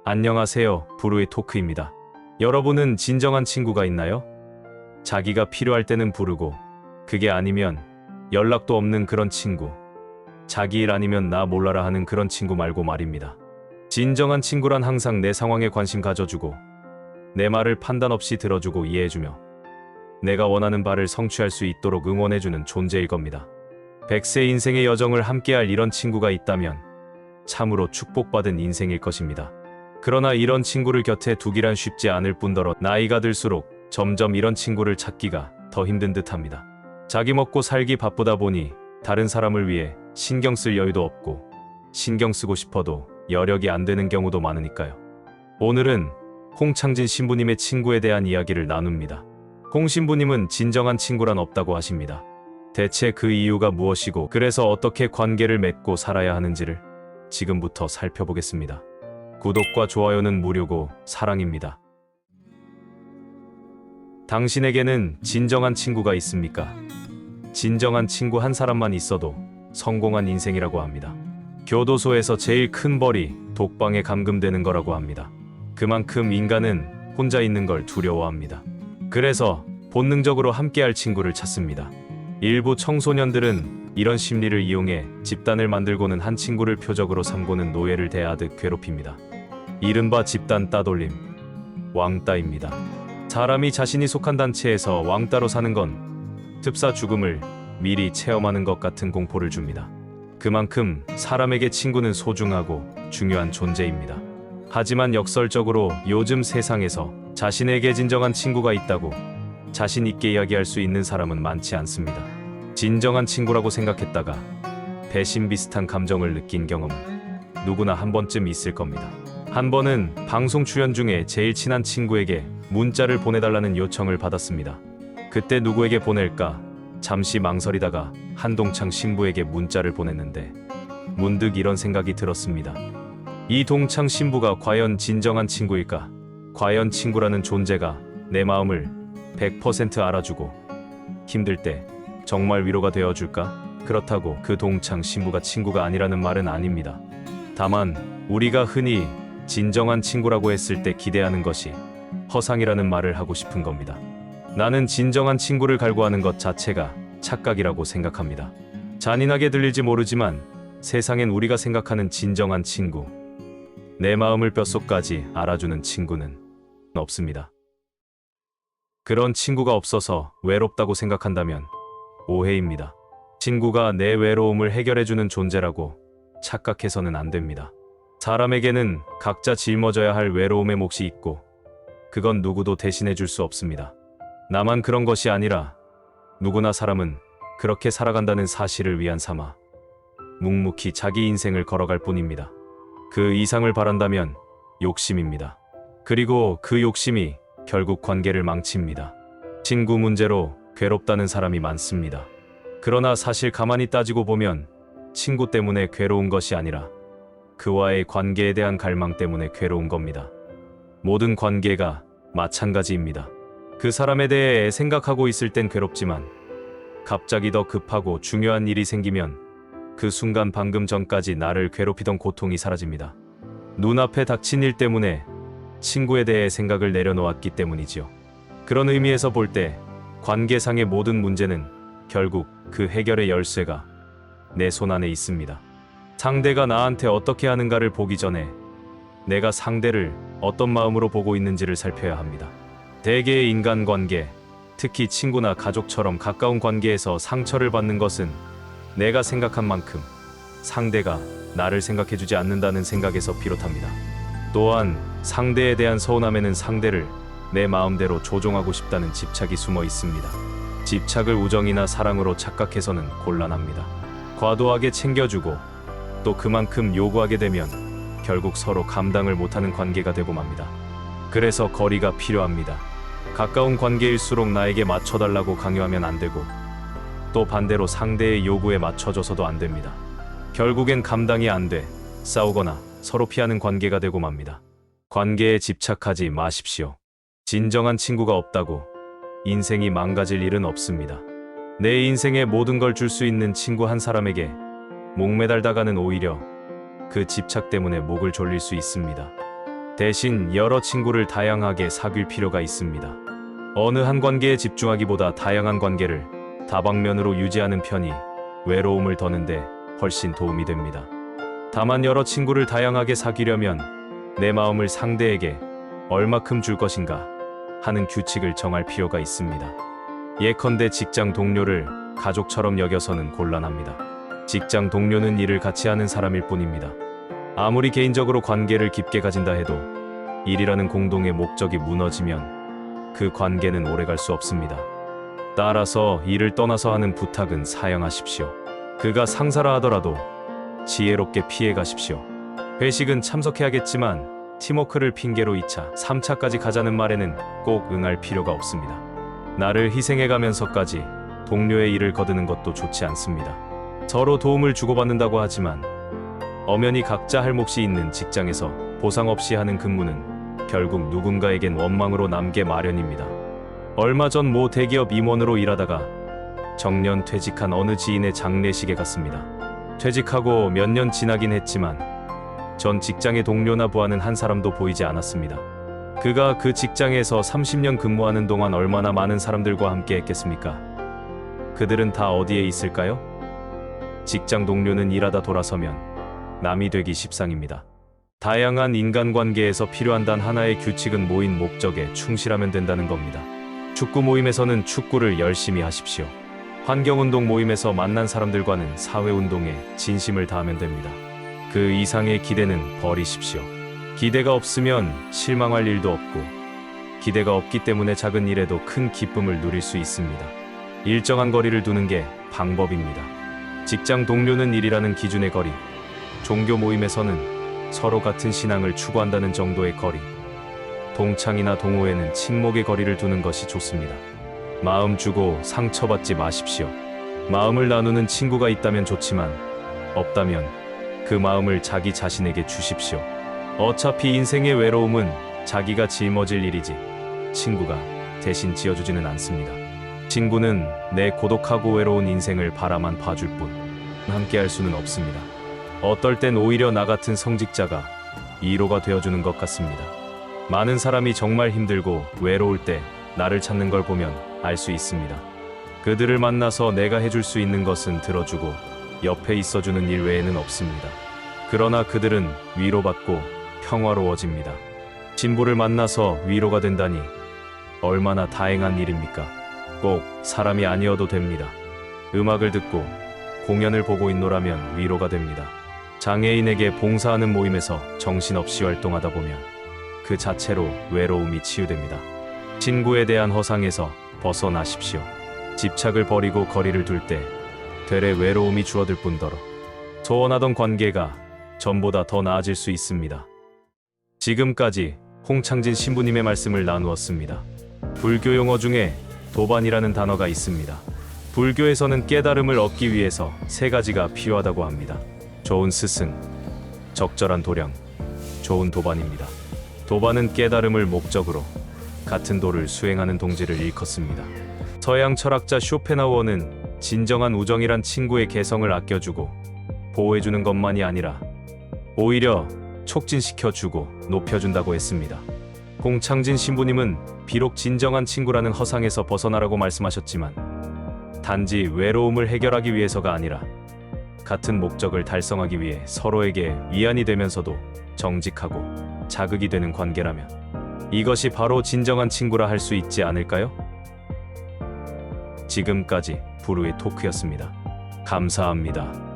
안녕하세요. 부르의 토크입니다. 여러분은 진정한 친구가 있나요? 자기가 필요할 때는 부르고, 그게 아니면 연락도 없는 그런 친구. 자기 일 아니면 나 몰라라 하는 그런 친구 말고 말입니다. 진정한 친구란 항상 내 상황에 관심 가져주고, 내 말을 판단 없이 들어주고 이해해주며, 내가 원하는 바를 성취할 수 있도록 응원해주는 존재일 겁니다. 100세 인생의 여정을 함께할 이런 친구가 있다면 참으로 축복받은 인생일 것입니다. 그러나 이런 친구를 곁에 두기란 쉽지 않을 뿐더러 나이가 들수록 점점 이런 친구를 찾기가 더 힘든 듯합니다. 자기 먹고 살기 바쁘다 보니 다른 사람을 위해 신경 쓸 여유도 없고, 신경 쓰고 싶어도 여력이 안 되는 경우도 많으니까요. 오늘은 홍창진 신부님의 친구에 대한 이야기를 나눕니다. 홍 신부님은 진정한 친구란 없다고 하십니다. 대체 그 이유가 무엇이고, 그래서 어떻게 관계를 맺고 살아야 하는지를 지금부터 살펴보겠습니다. 구독과 좋아요는 무료고 사랑입니다. 당신에게는 진정한 친구가 있습니까? 진정한 친구 한 사람만 있어도 성공한 인생이라고 합니다. 교도소에서 제일 큰 벌이 독방에 감금되는 거라고 합니다. 그만큼 인간은 혼자 있는 걸 두려워합니다. 그래서 본능적으로 함께할 친구를 찾습니다. 일부 청소년들은 이런 심리를 이용해 집단을 만들고는 한 친구를 표적으로 삼고는 노예를 대하듯 괴롭힙니다. 이른바 집단 따돌림, 왕따입니다. 사람이 자신이 속한 단체에서 왕따로 사는 건 습사 죽음을 미리 체험하는 것 같은 공포를 줍니다. 그만큼 사람에게 친구는 소중하고 중요한 존재입니다. 하지만 역설적으로 요즘 세상에서 자신에게 진정한 친구가 있다고 자신 있게 이야기할 수 있는 사람은 많지 않습니다. 진정한 친구라고 생각했다가 배신 비슷한 감정을 느낀 경험은 누구나 한 번쯤 있을 겁니다. 한 번은 방송 출연 중에 제일 친한 친구에게 문자를 보내달라는 요청을 받았습니다. 그때 누구에게 보낼까 잠시 망설이다가 한동창 신부에게 문자를 보냈는데 문득 이런 생각이 들었습니다. 이 동창 신부가 과연 진정한 친구일까? 과연 친구라는 존재가 내 마음을 100% 알아주고 힘들 때 정말 위로가 되어줄까? 그렇다고 그 동창 신부가 친구가 아니라는 말은 아닙니다. 다만 우리가 흔히 진정한 친구라고 했을 때 기대하는 것이 허상이라는 말을 하고 싶은 겁니다. 나는 진정한 친구를 갈구하는 것 자체가 착각이라고 생각합니다. 잔인하게 들릴지 모르지만 세상엔 우리가 생각하는 진정한 친구, 내 마음을 뼛속까지 알아주는 친구는 없습니다. 그런 친구가 없어서 외롭다고 생각한다면 오해입니다. 친구가 내 외로움을 해결해주는 존재라고 착각해서는 안 됩니다. 사람에게는 각자 짊어져야 할 외로움의 몫이 있고, 그건 누구도 대신해줄 수 없습니다. 나만 그런 것이 아니라 누구나 사람은 그렇게 살아간다는 사실을 위안 삼아 묵묵히 자기 인생을 걸어갈 뿐입니다. 그 이상을 바란다면 욕심입니다. 그리고 그 욕심이 결국 관계를 망칩니다. 친구 문제로 괴롭다는 사람이 많습니다. 그러나 사실 가만히 따지고 보면 친구 때문에 괴로운 것이 아니라 그와의 관계에 대한 갈망 때문에 괴로운 겁니다. 모든 관계가 마찬가지입니다. 그 사람에 대해 생각하고 있을 땐 괴롭지만 갑자기 더 급하고 중요한 일이 생기면 그 순간 방금 전까지 나를 괴롭히던 고통이 사라집니다. 눈앞에 닥친 일 때문에 친구에 대해 생각을 내려놓았기 때문이지요. 그런 의미에서 볼 때 관계상의 모든 문제는 결국 그 해결의 열쇠가 내 손 안에 있습니다. 상대가 나한테 어떻게 하는가를 보기 전에 내가 상대를 어떤 마음으로 보고 있는지를 살펴야 합니다. 대개의 인간관계, 특히 친구나 가족처럼 가까운 관계에서 상처를 받는 것은 내가 생각한 만큼 상대가 나를 생각해주지 않는다는 생각에서 비롯합니다. 또한 상대에 대한 서운함에는 상대를 내 마음대로 조종하고 싶다는 집착이 숨어 있습니다. 집착을 우정이나 사랑으로 착각해서는 곤란합니다. 과도하게 챙겨주고 또 그만큼 요구하게 되면 결국 서로 감당을 못하는 관계가 되고 맙니다. 그래서 거리가 필요합니다. 가까운 관계일수록 나에게 맞춰달라고 강요하면 안 되고, 또 반대로 상대의 요구에 맞춰줘서도 안 됩니다. 결국엔 감당이 안 돼 싸우거나 서로 피하는 관계가 되고 맙니다. 관계에 집착하지 마십시오. 진정한 친구가 없다고 인생이 망가질 일은 없습니다. 내 인생에 모든 걸 줄 수 있는 친구 한 사람에게 목매달다가는 오히려 그 집착 때문에 목을 졸릴 수 있습니다. 대신 여러 친구를 다양하게 사귈 필요가 있습니다. 어느 한 관계에 집중하기보다 다양한 관계를 다방면으로 유지하는 편이 외로움을 더는데 훨씬 도움이 됩니다. 다만 여러 친구를 다양하게 사귀려면 내 마음을 상대에게 얼마큼 줄 것인가 하는 규칙을 정할 필요가 있습니다. 예컨대 직장 동료를 가족처럼 여겨서는 곤란합니다. 직장 동료는 일을 같이 하는 사람일 뿐입니다. 아무리 개인적으로 관계를 깊게 가진다 해도 일이라는 공동의 목적이 무너지면 그 관계는 오래갈 수 없습니다. 따라서 일을 떠나서 하는 부탁은 사양하십시오. 그가 상사라 하더라도 지혜롭게 피해 가십시오. 회식은 참석해야겠지만 팀워크를 핑계로 2차, 3차까지 가자는 말에는 꼭 응할 필요가 없습니다. 나를 희생해가면서까지 동료의 일을 거두는 것도 좋지 않습니다. 서로 도움을 주고받는다고 하지만 엄연히 각자 할 몫이 있는 직장에서 보상 없이 하는 근무는 결국 누군가에겐 원망으로 남게 마련입니다. 얼마 전 모 대기업 임원으로 일하다가 정년 퇴직한 어느 지인의 장례식에 갔습니다. 퇴직하고 몇 년 지나긴 했지만 전 직장의 동료나 부하는 한 사람도 보이지 않았습니다. 그가 그 직장에서 30년 근무하는 동안 얼마나 많은 사람들과 함께 했겠습니까? 그들은 다 어디에 있을까요? 직장 동료는 일하다 돌아서면 남이 되기 십상입니다. 다양한 인간관계에서 필요한 단 하나의 규칙은 모인 목적에 충실하면 된다는 겁니다. 축구 모임에서는 축구를 열심히 하십시오. 환경운동 모임에서 만난 사람들과는 사회운동에 진심을 다하면 됩니다. 그 이상의 기대는 버리십시오. 기대가 없으면 실망할 일도 없고, 기대가 없기 때문에 작은 일에도 큰 기쁨을 누릴 수 있습니다. 일정한 거리를 두는 게 방법입니다. 직장 동료는 일이라는 기준의 거리, 종교 모임에서는 서로 같은 신앙을 추구한다는 정도의 거리, 동창이나 동호회는 친목의 거리를 두는 것이 좋습니다. 마음 주고 상처받지 마십시오. 마음을 나누는 친구가 있다면 좋지만 없다면 그 마음을 자기 자신에게 주십시오. 어차피 인생의 외로움은 자기가 짊어질 일이지 친구가 대신 지어주지는 않습니다. 친구는 내 고독하고 외로운 인생을 바라만 봐줄 뿐 함께할 수는 없습니다. 어떨 땐 오히려 나 같은 성직자가 위로가 되어주는 것 같습니다. 많은 사람이 정말 힘들고 외로울 때 나를 찾는 걸 보면 알 수 있습니다. 그들을 만나서 내가 해줄 수 있는 것은 들어주고 옆에 있어주는 일 외에는 없습니다. 그러나 그들은 위로받고 평화로워집니다. 친구를 만나서 위로가 된다니 얼마나 다행한 일입니까? 꼭 사람이 아니어도 됩니다. 음악을 듣고 공연을 보고 있노라면 위로가 됩니다. 장애인에게 봉사하는 모임에서 정신없이 활동하다 보면 그 자체로 외로움이 치유됩니다. 친구에 대한 허상에서 벗어나십시오. 집착을 버리고 거리를 둘 때 되레 외로움이 줄어들 뿐더러 소원하던 관계가 전보다 더 나아질 수 있습니다. 지금까지 홍창진 신부님의 말씀을 나누었습니다. 불교 용어 중에 도반이라는 단어가 있습니다. 불교에서는 깨달음을 얻기 위해서 3가지가 필요하다고 합니다. 좋은 스승, 적절한 도량, 좋은 도반입니다. 도반은 깨달음을 목적으로 같은 도를 수행하는 동지를 일컫습니다. 서양 철학자 쇼펜하우어는 진정한 우정이란 친구의 개성을 아껴주고 보호해주는 것만이 아니라 오히려 촉진시켜주고 높여준다고 했습니다. 홍창진 신부님은 비록 진정한 친구라는 허상에서 벗어나라고 말씀하셨지만 단지 외로움을 해결하기 위해서가 아니라 같은 목적을 달성하기 위해 서로에게 위안이 되면서도 정직하고 자극이 되는 관계라면 이것이 바로 진정한 친구라 할 수 있지 않을까요? 지금까지 부르의 토크였습니다. 감사합니다.